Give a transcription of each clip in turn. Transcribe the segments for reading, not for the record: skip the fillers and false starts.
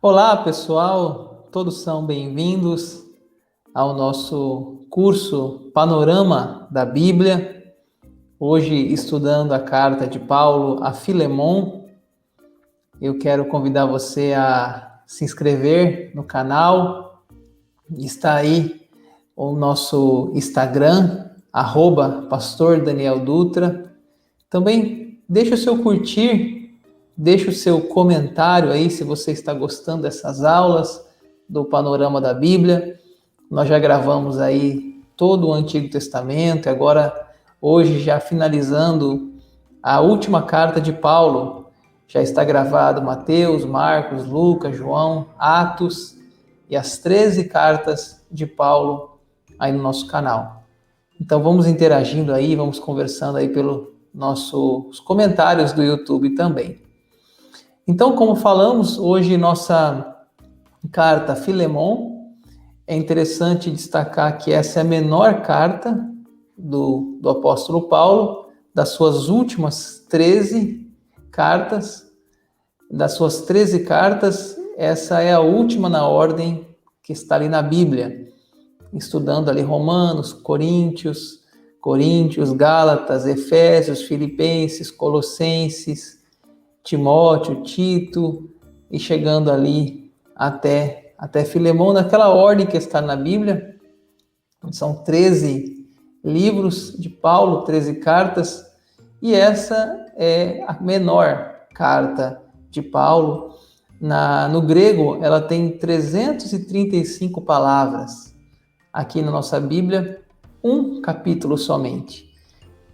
Olá, pessoal, todos são bem-vindos ao nosso curso Panorama da Bíblia. Hoje, estudando a carta de Paulo a Filemon, eu quero convidar você a se inscrever no canal. Está aí o nosso Instagram, @Pastor Daniel Dutra. Também deixa o seu curtir, deixa o seu comentário aí se você está gostando dessas aulas do Panorama da Bíblia. Nós já gravamos aí todo o Antigo Testamento e agora, hoje, já finalizando a última carta de Paulo. Já está gravado Mateus, Marcos, Lucas, João, Atos e as 13 cartas de Paulo aí no nosso canal. Então vamos interagindo aí, vamos conversando aí pelos nossos comentários do YouTube também. Então, como falamos, hoje nossa carta a Filemon, é interessante destacar que essa é a menor carta do apóstolo Paulo, das suas últimas 13 cartas. Das suas 13 cartas, essa é a última na ordem que está ali na Bíblia, estudando ali Romanos, Coríntios, Gálatas, Efésios, Filipenses, Colossenses, Timóteo, Tito, e chegando ali até Filemon, naquela ordem que está na Bíblia. São 13 livros de Paulo, 13 cartas, e essa é a menor carta de Paulo. No grego, ela tem 335 palavras. Aqui na nossa Bíblia, um capítulo somente.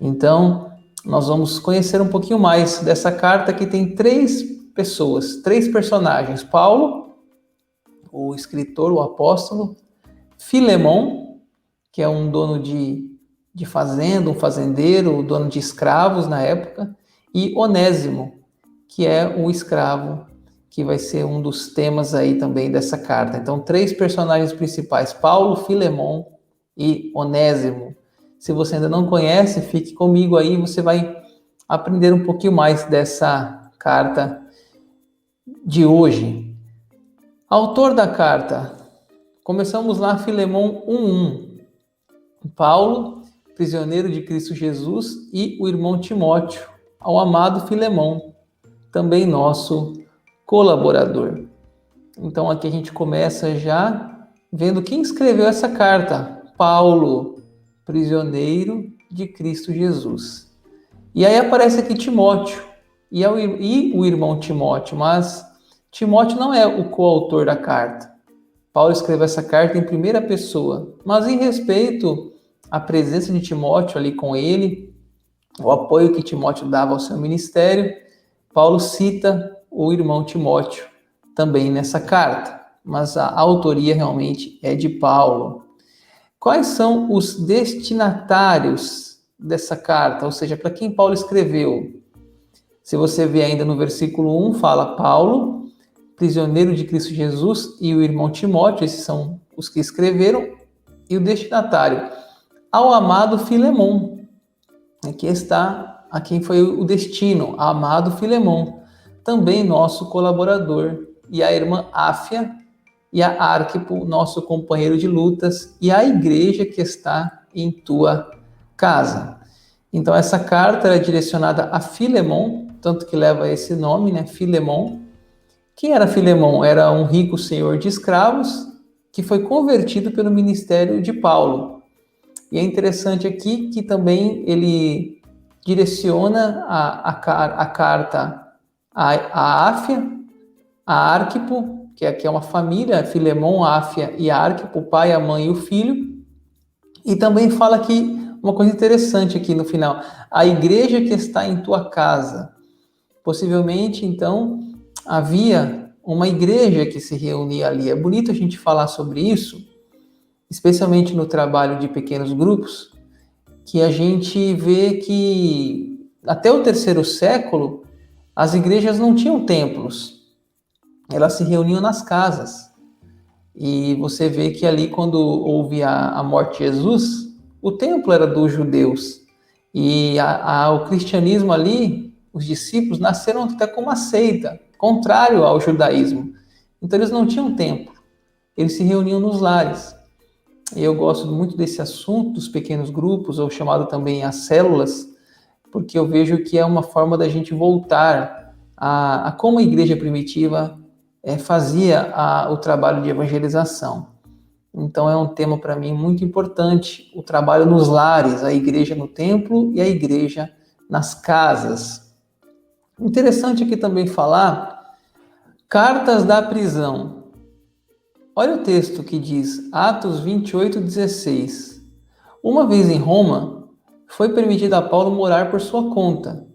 Então, nós vamos conhecer um pouquinho mais dessa carta, que tem três personagens: Paulo, o escritor, o apóstolo; Filemon, que é um dono de fazenda, um fazendeiro, dono de escravos na época; e Onésimo, que é o escravo, que vai ser um dos temas aí também dessa carta. Então, três personagens principais: Paulo, Filemon e Onésimo. Se você ainda não conhece, fique comigo aí, você vai aprender um pouquinho mais dessa carta de hoje. Autor da carta, começamos lá, Filemon 1:1. Paulo, prisioneiro de Cristo Jesus, e o irmão Timóteo, ao amado Filemon, também nosso colaborador. Então aqui a gente começa já vendo quem escreveu essa carta: Paulo, prisioneiro de Cristo Jesus. E aí aparece aqui Timóteo e o irmão Timóteo, mas Timóteo não é o coautor da carta. Paulo escreveu essa carta em primeira pessoa, mas em respeito à presença de Timóteo ali com ele, o apoio que Timóteo dava ao seu ministério, Paulo cita o irmão Timóteo também nessa carta, mas a autoria realmente é de Paulo. Quais são os destinatários dessa carta? Ou seja, para quem Paulo escreveu? Se você vê ainda no versículo 1, fala Paulo, prisioneiro de Cristo Jesus, e o irmão Timóteo, esses são os que escreveram, e o destinatário: ao amado Filemon. Aqui está a quem foi o destino: amado Filemon, também nosso colaborador, e a irmã Áfia, e a Arquipo, nosso companheiro de lutas, e a igreja que está em tua casa. Então essa carta é direcionada a Filemon, tanto que leva esse nome, né? Filemon. Quem era Filemon? Era um rico senhor de escravos que foi convertido pelo ministério de Paulo. E é interessante aqui que também ele direciona a carta a Áfia, a Arquipo, que aqui é uma família: Filemon, Áfia e Arquipo, o pai, a mãe e o filho. E também fala aqui uma coisa interessante aqui no final: a igreja que está em tua casa. Possivelmente, então, havia uma igreja que se reunia ali. É bonito a gente falar sobre isso, especialmente no trabalho de pequenos grupos, que a gente vê que até o 3º século as igrejas não tinham templos, elas se reuniam nas casas. E você vê que ali, quando houve a morte de Jesus, o templo era dos judeus, e o cristianismo ali, os discípulos nasceram até como uma seita, contrário ao judaísmo. Então eles não tinham tempo, eles se reuniam nos lares. Eu gosto muito desse assunto dos pequenos grupos, ou chamado também as células, porque eu vejo que é uma forma da gente voltar a como a igreja primitiva fazia o trabalho de evangelização. Então é um tema para mim muito importante, o trabalho nos lares, a igreja no templo e a igreja nas casas. Interessante aqui também falar cartas da prisão. Olha o texto que diz, Atos 28:16. Uma vez em Roma, foi permitido a Paulo morar por sua conta,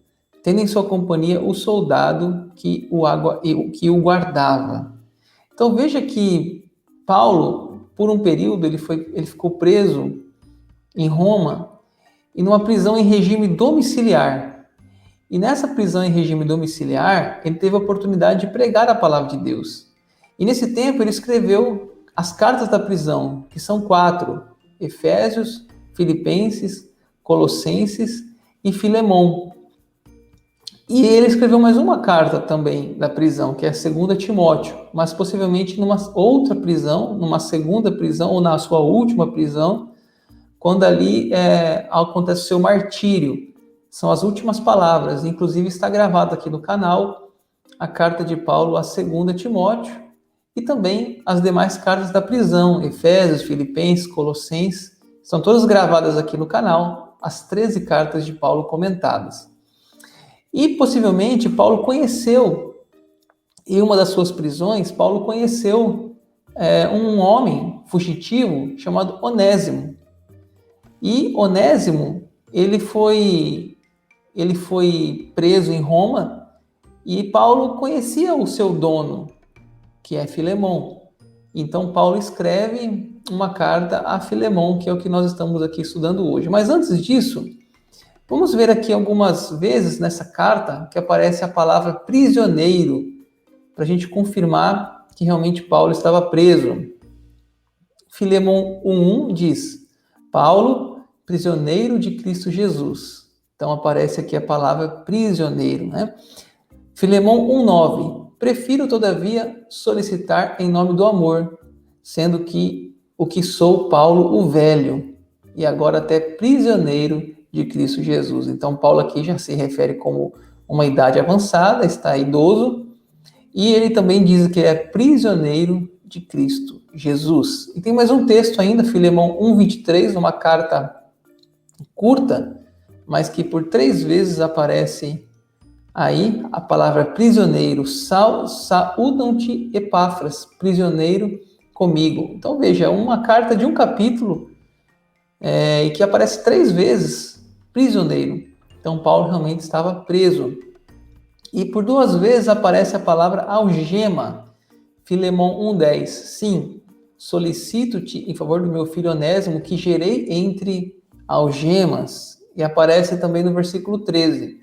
tendo em sua companhia o soldado que o guardava. Então veja que Paulo, por um período, ele ficou preso em Roma e numa prisão em regime domiciliar. E nessa prisão em regime domiciliar, ele teve a oportunidade de pregar a palavra de Deus. E nesse tempo ele escreveu as cartas da prisão, que são 4: Efésios, Filipenses, Colossenses e Filemão. E ele escreveu mais uma carta também da prisão, que é a 2 Timóteo, mas possivelmente numa outra prisão, numa segunda prisão ou na sua última prisão, quando ali acontece o seu martírio. São as últimas palavras, inclusive está gravado aqui no canal a carta de Paulo a 2 Timóteo e também as demais cartas da prisão, Efésios, Filipenses, Colossenses, são todas gravadas aqui no canal, as 13 cartas de Paulo comentadas. E possivelmente Paulo conheceu, em uma das suas prisões, Paulo conheceu um homem fugitivo chamado Onésimo. E Onésimo, ele foi preso em Roma e Paulo conhecia o seu dono, que é Filemão. Então Paulo escreve uma carta a Filemão, que é o que nós estamos aqui estudando hoje. Mas antes disso, vamos ver aqui algumas vezes nessa carta que aparece a palavra prisioneiro, para a gente confirmar que realmente Paulo estava preso. Filemão 1:1 diz, Paulo, prisioneiro de Cristo Jesus. Então aparece aqui a palavra prisioneiro, né? Filemão 1:9, prefiro todavia solicitar em nome do amor, sendo que o que sou Paulo o velho, e agora até prisioneiro de Cristo Jesus. Então Paulo aqui já se refere como uma idade avançada, está idoso, e ele também diz que é prisioneiro de Cristo Jesus. E tem mais um texto ainda, Filemão 1:23, uma carta curta, mas que por 3 vezes aparece aí a palavra prisioneiro. Saúdam-te, Epáfras, prisioneiro comigo. Então veja, uma carta de um capítulo e que aparece 3 vezes prisioneiro. Então Paulo realmente estava preso. E por 2 vezes aparece a palavra algema. Filemão 1:10. Sim, solicito-te em favor do meu filho Onésimo, que gerei entre algemas. E aparece também no versículo 13.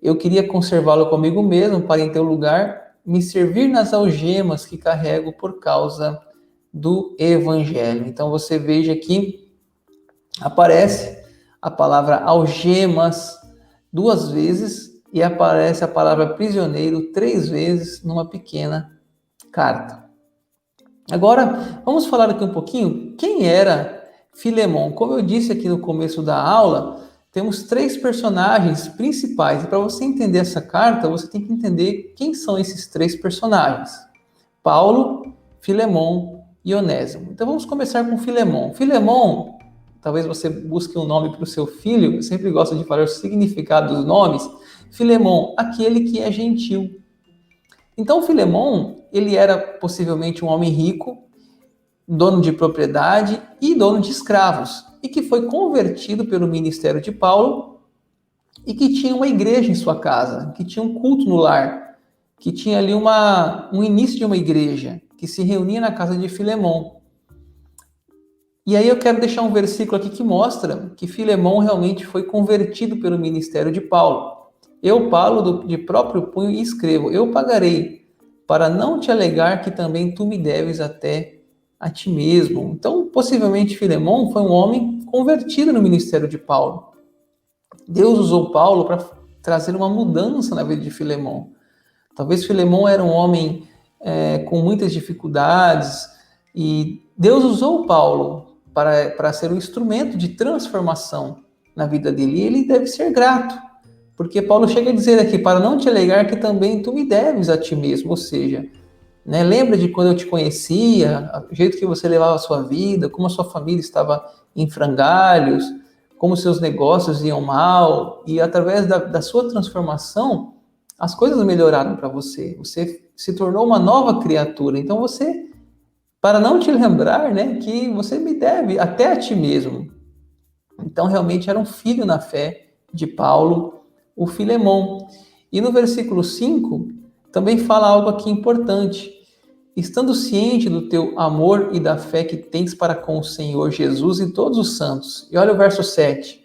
Eu queria conservá-lo comigo mesmo, para em teu lugar me servir nas algemas que carrego por causa do evangelho. Então você veja que aparece a palavra algemas 2 vezes e aparece a palavra prisioneiro 3 vezes numa pequena carta. Agora, vamos falar aqui um pouquinho quem era Filemão. Como eu disse aqui no começo da aula, temos 3 personagens principais. E para você entender essa carta, você tem que entender quem são esses 3 personagens. Paulo, Filemão e Onésimo. Então vamos começar com Filemão. Filemão, talvez você busque um nome para o seu filho, eu sempre gosto de falar o significado dos nomes. Filemão, aquele que é gentil. Então Filemão, ele era possivelmente um homem rico, dono de propriedade e dono de escravos, e que foi convertido pelo ministério de Paulo e que tinha uma igreja em sua casa, que tinha um culto no lar, que tinha ali um início de uma igreja, que se reunia na casa de Filemão. E aí eu quero deixar um versículo aqui que mostra que Filemão realmente foi convertido pelo ministério de Paulo. Eu, Paulo, de próprio punho, escrevo, eu pagarei, para não te alegar que também tu me deves até a ti mesmo. Então, possivelmente, Filemão foi um homem convertido no ministério de Paulo. Deus usou Paulo para trazer uma mudança na vida de Filemão. Talvez Filemão era um homem com muitas dificuldades, e Deus usou Paulo para ser um instrumento de transformação na vida dele, e ele deve ser grato, porque Paulo chega a dizer aqui, para não te alegar que também tu me deves a ti mesmo, ou seja, né, lembra de quando eu te conhecia, o jeito que você levava a sua vida, como a sua família estava em frangalhos, como seus negócios iam mal, e através da sua transformação, as coisas melhoraram para você. Você se tornou uma nova criatura. Então você, para não te lembrar, né, que você me deve até a ti mesmo. Então realmente era um filho na fé de Paulo, o Filemon. E no versículo 5, também fala algo aqui importante. Estando ciente do teu amor e da fé que tens para com o Senhor Jesus e todos os santos. E olha o verso 7.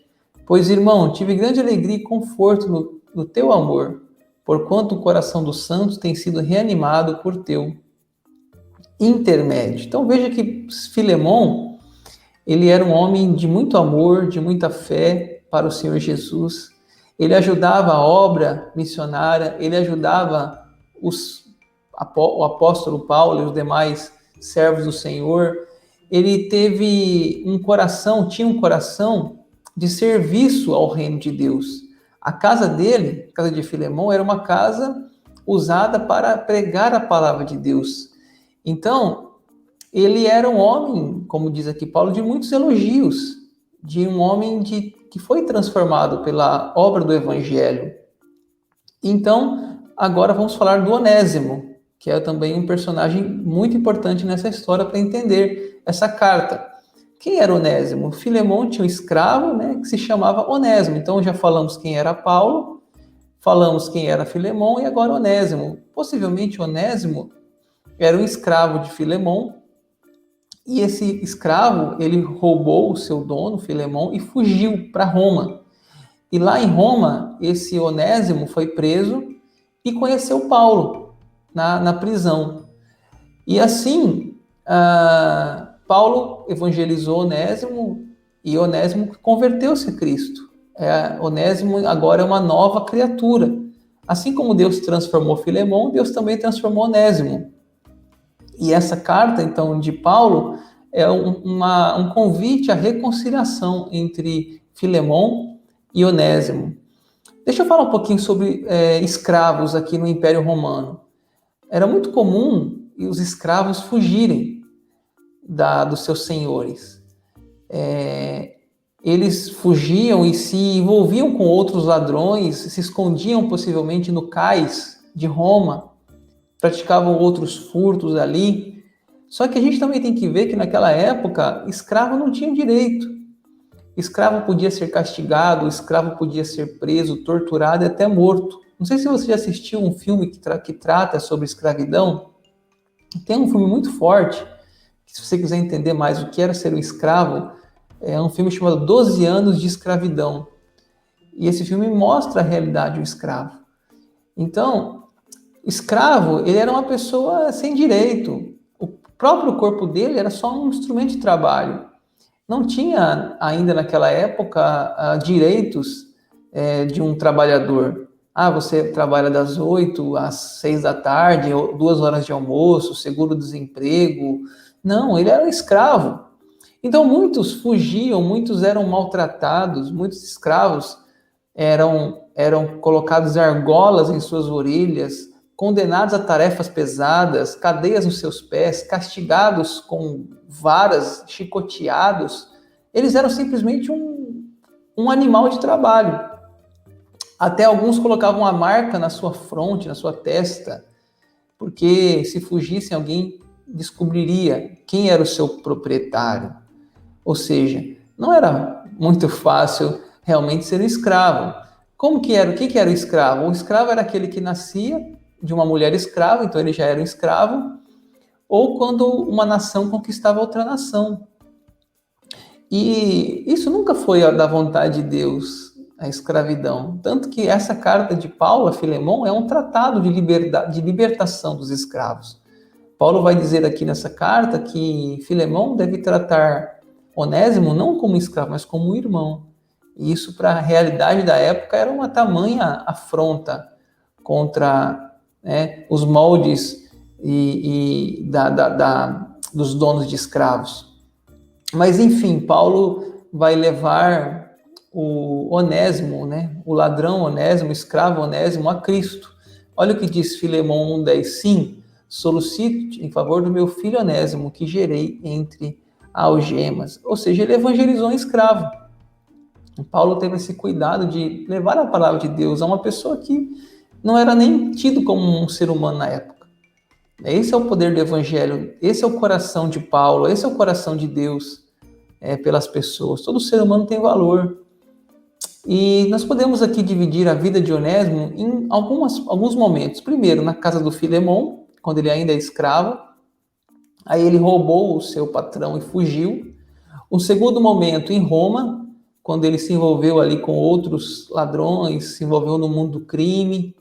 Pois, irmão, tive grande alegria e conforto no teu amor, porquanto o coração dos santos tem sido reanimado por teu intermédio. Então veja que Filemon, ele era um homem de muito amor, de muita fé para o Senhor Jesus. Ele ajudava a obra missionária, ele ajudava o apóstolo Paulo e os demais servos do Senhor. Ele tinha um coração de serviço ao reino de Deus. A casa dele, a casa de Filemon, era uma casa usada para pregar a palavra de Deus. Então, ele era um homem, como diz aqui Paulo, de muitos elogios, de um homem que foi transformado pela obra do Evangelho. Então, agora vamos falar do Onésimo, que é também um personagem muito importante nessa história para entender essa carta. Quem era Onésimo? Filemon tinha um escravo, né, que se chamava Onésimo. Então já falamos quem era Paulo, falamos quem era Filemon e agora Onésimo. Possivelmente Onésimo era um escravo de Filemon, e esse escravo, ele roubou o seu dono, Filemon, e fugiu para Roma. E lá em Roma, esse Onésimo foi preso e conheceu Paulo na prisão. E assim, Paulo evangelizou Onésimo e Onésimo converteu-se a Cristo. Onésimo agora é uma nova criatura. Assim como Deus transformou Filemon, Deus também transformou Onésimo. E essa carta, então, de Paulo é um convite à reconciliação entre Filemon e Onésimo. Deixa eu falar um pouquinho sobre escravos aqui no Império Romano. Era muito comum os escravos fugirem dos seus senhores. Eles fugiam e se envolviam com outros ladrões, se escondiam possivelmente no cais de Roma, praticavam outros furtos ali. Só que a gente também tem que ver que naquela época, escravo não tinha direito. Escravo podia ser castigado, escravo podia ser preso, torturado e até morto. Não sei se você já assistiu um filme que trata sobre escravidão. Tem um filme muito forte, que se você quiser entender mais o que era ser um escravo, é um filme chamado 12 Anos de Escravidão. E esse filme mostra a realidade do escravo. Então, escravo, ele era uma pessoa sem direito. O próprio corpo dele era só um instrumento de trabalho. Não tinha ainda naquela época direitos de um trabalhador. Você trabalha das 8 às 6 da tarde, 2 horas de almoço, seguro-desemprego. Não, ele era um escravo. Então muitos fugiam, muitos eram maltratados, muitos escravos eram colocados argolas em suas orelhas, condenados a tarefas pesadas, cadeias nos seus pés, castigados com varas, chicoteados. Eles eram simplesmente um animal de trabalho. Até alguns colocavam uma marca na sua fronte, na sua testa, porque se fugissem, alguém descobriria quem era o seu proprietário. Ou seja, não era muito fácil realmente ser um escravo. Como que era? O que era o escravo? O escravo era aquele que nascia de uma mulher escrava, então ele já era um escravo, ou quando uma nação conquistava outra nação. E isso nunca foi da vontade de Deus, a escravidão. Tanto que essa carta de Paulo a Filemon é um tratado de libertação dos escravos. Paulo vai dizer aqui nessa carta que Filemon deve tratar Onésimo não como escravo, mas como um irmão. E isso, para a realidade da época, era uma tamanha afronta contra os moldes dos donos de escravos. Mas, enfim, Paulo vai levar o Onésimo, né, o ladrão Onésimo, o escravo Onésimo, a Cristo. Olha o que diz Filemão 1,10. Sim, solicito em favor do meu filho Onésimo, que gerei entre algemas. Ou seja, ele evangelizou um escravo. Paulo teve esse cuidado de levar a palavra de Deus a uma pessoa que não era nem tido como um ser humano na época. Esse é o poder do evangelho, esse é o coração de Paulo, esse é o coração de Deus pelas pessoas. Todo ser humano tem valor. E nós podemos aqui dividir a vida de Onésimo em alguns momentos. Primeiro, na casa do Filemão, quando ele ainda é escravo. Aí ele roubou o seu patrão e fugiu. Um segundo momento, em Roma, quando ele se envolveu ali com outros ladrões, se envolveu no mundo do crime.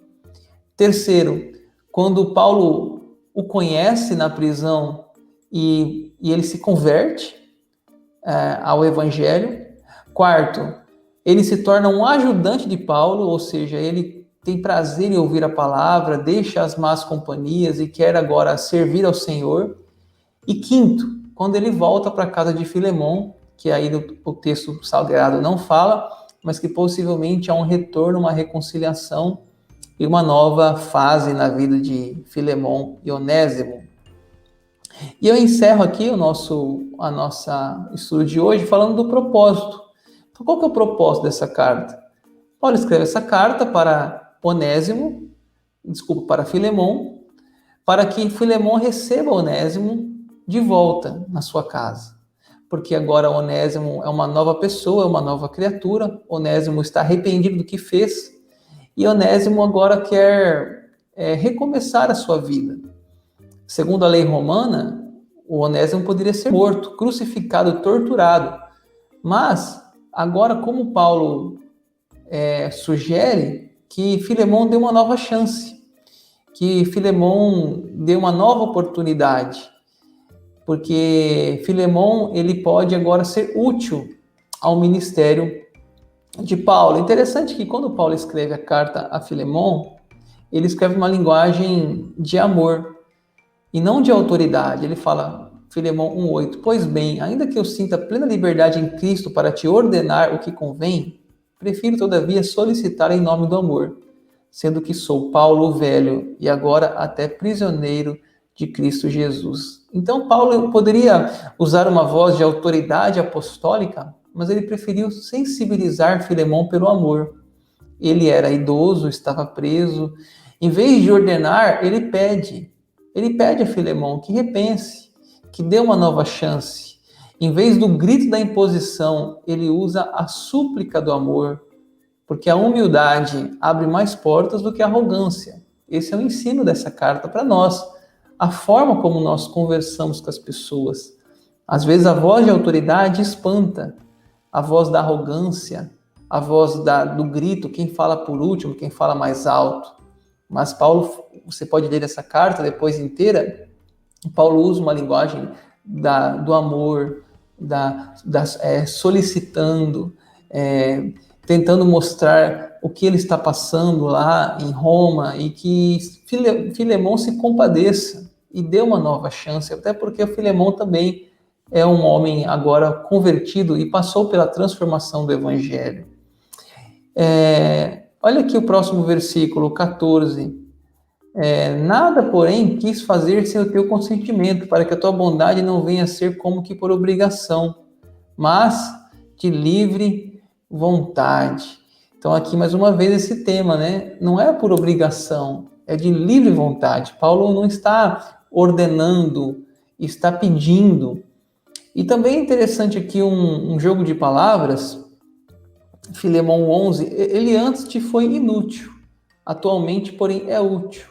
Terceiro, quando Paulo o conhece na prisão e ele se converte ao evangelho. Quarto, ele se torna um ajudante de Paulo, ou seja, ele tem prazer em ouvir a palavra, deixa as más companhias e quer agora servir ao Senhor. E quinto, quando ele volta para a casa de Filemão, que aí o texto sagrado não fala, mas que possivelmente há um retorno, uma reconciliação e uma nova fase na vida de Filemão e Onésimo. E eu encerro aqui a nossa estudo de hoje falando do propósito. Então, qual que é o propósito dessa carta? Paulo escreve essa carta para para Filemão, para que Filemão receba Onésimo de volta na sua casa. Porque agora Onésimo é uma nova pessoa, é uma nova criatura. Onésimo está arrependido do que fez. E Onésimo agora quer recomeçar a sua vida. Segundo a lei romana, o Onésimo poderia ser morto, crucificado, torturado. Mas, agora, como Paulo sugere, que Filemão dê uma nova chance, que Filemão dê uma nova oportunidade, porque Filemão ele pode agora ser útil ao ministério de Paulo. Interessante que quando Paulo escreve a carta a Filemão, ele escreve uma linguagem de amor e não de autoridade. Ele fala, Filemão 1,8, pois bem, ainda que eu sinta plena liberdade em Cristo para te ordenar o que convém, prefiro todavia solicitar em nome do amor, sendo que sou Paulo o velho e agora até prisioneiro de Cristo Jesus. Então Paulo poderia usar uma voz de autoridade apostólica, mas ele preferiu sensibilizar Filemão pelo amor. Ele era idoso, estava preso. Em vez de ordenar, ele pede a Filemão que repense, que dê uma nova chance. Em vez do grito da imposição, ele usa a súplica do amor, porque a humildade abre mais portas do que a arrogância. Esse é o ensino dessa carta para nós. A forma como nós conversamos com as pessoas. Às vezes a voz de autoridade espanta, a voz da arrogância, a voz do grito, quem fala por último, quem fala mais alto. Mas Paulo, você pode ler essa carta depois inteira, Paulo usa uma linguagem do amor, solicitando, tentando mostrar o que ele está passando lá em Roma e que Filemão se compadeça e dê uma nova chance, até porque o Filemão também é um homem agora convertido e passou pela transformação do Evangelho. Olha aqui o próximo versículo, 14. Nada, porém, quis fazer sem o teu consentimento, para que a tua bondade não venha a ser como que por obrigação, mas de livre vontade. Então aqui mais uma vez esse tema, né? Não é por obrigação, é de livre vontade. Paulo não está ordenando, está pedindo. E também é interessante aqui um jogo de palavras, Filemão 11, ele antes te foi inútil, atualmente, porém, é útil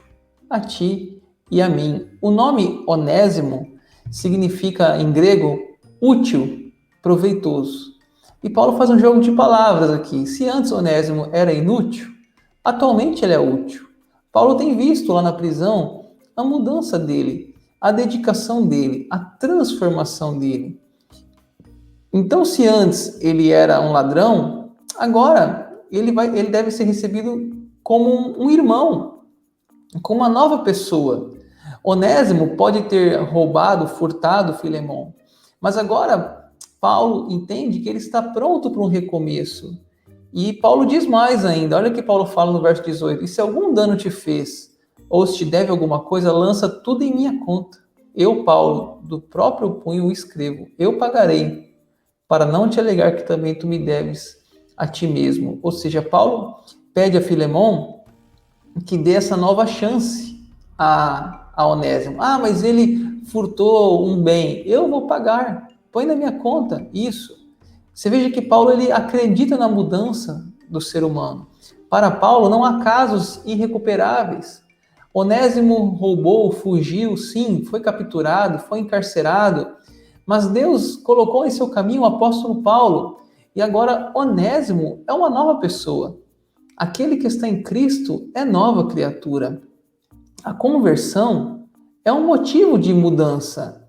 a ti e a mim. O nome Onésimo significa, em grego, útil, proveitoso. E Paulo faz um jogo de palavras aqui. Se antes Onésimo era inútil, atualmente ele é útil. Paulo tem visto lá na prisão a mudança dele, a dedicação dele, a transformação dele. Então, se antes ele era um ladrão, agora ele deve ser recebido como um irmão, como uma nova pessoa. Onésimo pode ter roubado, furtado Filemon, mas agora Paulo entende que ele está pronto para um recomeço. E Paulo diz mais ainda, olha o que Paulo fala no verso 18: e se algum dano te fez, ou se te deve alguma coisa, lança tudo em minha conta. Eu, Paulo, do próprio punho o escrevo, eu pagarei, para não te alegar que também tu me deves a ti mesmo. Ou seja, Paulo pede a Filemon que dê essa nova chance a Onésimo. Ah, mas ele furtou um bem, eu vou pagar, põe na minha conta isso. Você veja que Paulo ele acredita na mudança do ser humano. Para Paulo não há casos irrecuperáveis. Onésimo roubou, fugiu, sim, foi capturado, foi encarcerado, mas Deus colocou em seu caminho o apóstolo Paulo, e agora Onésimo é uma nova pessoa. Aquele que está em Cristo é nova criatura. A conversão é um motivo de mudança.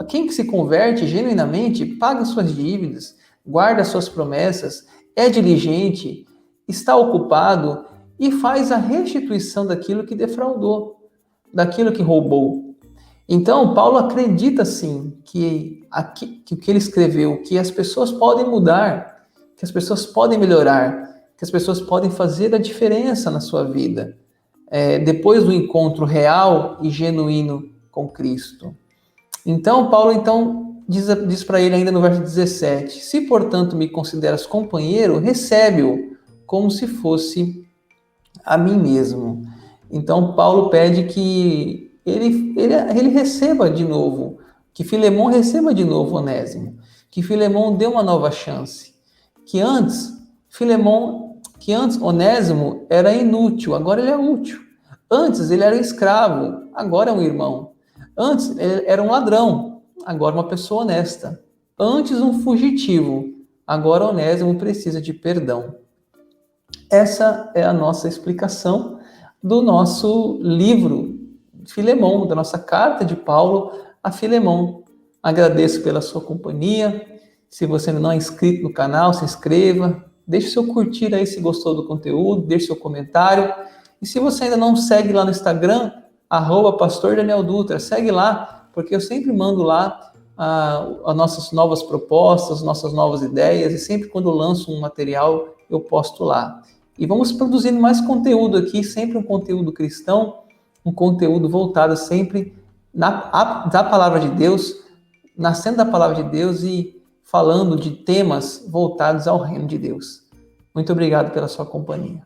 Quem que se converte genuinamente paga suas dívidas, guarda suas promessas, é diligente, está ocupado e faz a restituição daquilo que defraudou, daquilo que roubou. Então, Paulo acredita sim que o que ele escreveu, que as pessoas podem mudar, que as pessoas podem melhorar, que as pessoas podem fazer a diferença na sua vida, depois do encontro real e genuíno com Cristo. Então, Paulo diz para ele ainda no verso 17: se, portanto, me consideras companheiro, recebe-o como se fosse a mim mesmo. Então, Paulo pede que ele receba de novo, que Filemon receba de novo Onésimo, que Filemon dê uma nova chance, que antes Onésimo era inútil, agora ele é útil. Antes ele era escravo, agora é um irmão. Antes ele era um ladrão, agora uma pessoa honesta. Antes um fugitivo, agora Onésimo precisa de perdão. Essa é a nossa explicação do nosso livro Filemon, da nossa carta de Paulo a Filemon. Agradeço pela sua companhia. Se você ainda não é inscrito no canal, se inscreva. Deixe seu curtir aí se gostou do conteúdo, deixe seu comentário. E se você ainda não segue lá no Instagram, @Pastor Daniel Dutra, segue lá, porque eu sempre mando lá as nossas novas propostas, nossas novas ideias, e sempre quando eu lanço um material, eu posto lá. E vamos produzindo mais conteúdo aqui, sempre um conteúdo cristão, um conteúdo voltado sempre da palavra de Deus, nascendo da palavra de Deus e falando de temas voltados ao reino de Deus. Muito obrigado pela sua companhia.